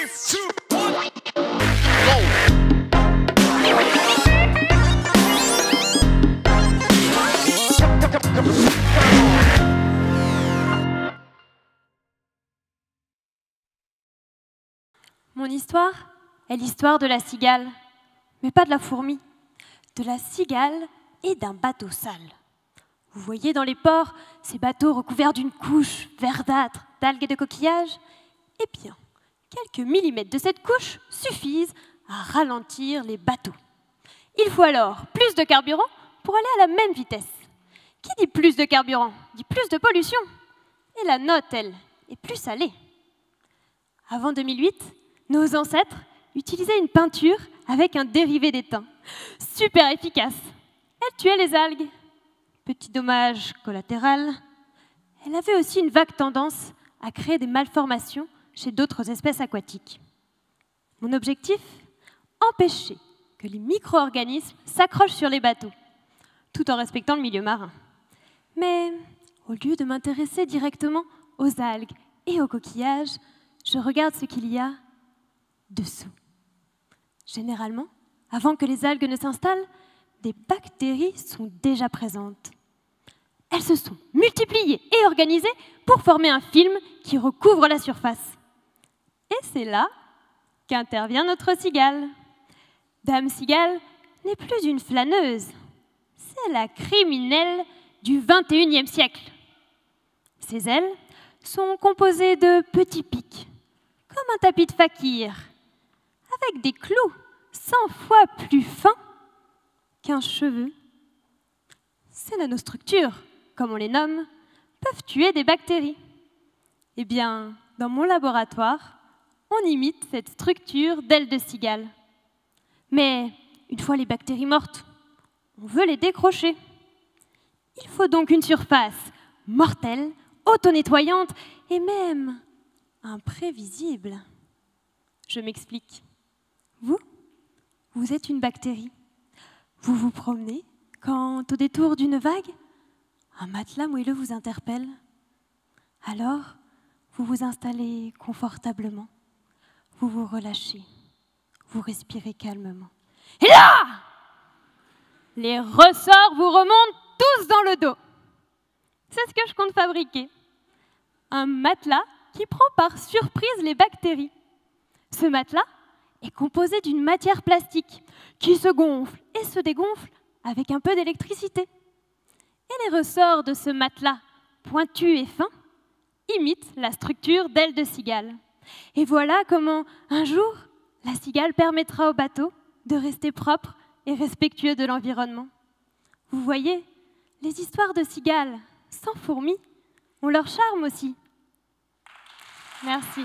2, 1, go! Mon histoire est l'histoire de la cigale, mais pas de la fourmi, de la cigale et d'un bateau sale. Vous voyez dans les ports ces bateaux recouverts d'une couche verdâtre d'algues et de coquillages? Eh bien, quelques millimètres de cette couche suffisent à ralentir les bateaux. Il faut alors plus de carburant pour aller à la même vitesse. Qui dit plus de carburant dit plus de pollution. Et la note, elle, est plus salée. Avant 2008, nos ancêtres utilisaient une peinture avec un dérivé d'étain. Super efficace. Elle tuait les algues. Petit dommage collatéral, elle avait aussi une vague tendance à créer des malformations chez d'autres espèces aquatiques. Mon objectif? Empêcher que les micro-organismes s'accrochent sur les bateaux, tout en respectant le milieu marin. Mais au lieu de m'intéresser directement aux algues et aux coquillages, je regarde ce qu'il y a dessous. Généralement, avant que les algues ne s'installent, des bactéries sont déjà présentes. Elles se sont multipliées et organisées pour former un film qui recouvre la surface. Et c'est là qu'intervient notre cigale. Dame Cigale n'est plus une flâneuse, c'est la criminelle du XXIe siècle. Ses ailes sont composées de petits pics, comme un tapis de fakir, avec des clous 100 fois plus fins qu'un cheveu. Ces nanostructures, comme on les nomme, peuvent tuer des bactéries. Eh bien, dans mon laboratoire, on imite cette structure d'ailes de cigale. Mais une fois les bactéries mortes, on veut les décrocher. Il faut donc une surface mortelle, auto-nettoyante et même imprévisible. Je m'explique. Vous êtes une bactérie. Vous vous promenez quand, au détour d'une vague, un matelas moelleux vous interpelle. Alors, vous vous installez confortablement, vous vous relâchez, vous respirez calmement. Et là, les ressorts vous remontent tous dans le dos. C'est ce que je compte fabriquer. Un matelas qui prend par surprise les bactéries. Ce matelas est composé d'une matière plastique qui se gonfle et se dégonfle avec un peu d'électricité. Et les ressorts de ce matelas pointus et fins imitent la structure d'ailes de cigale. Et voilà comment, un jour, la cigale permettra au bateau de rester propre et respectueux de l'environnement. Vous voyez, les histoires de cigales sans fourmis ont leur charme aussi. Merci.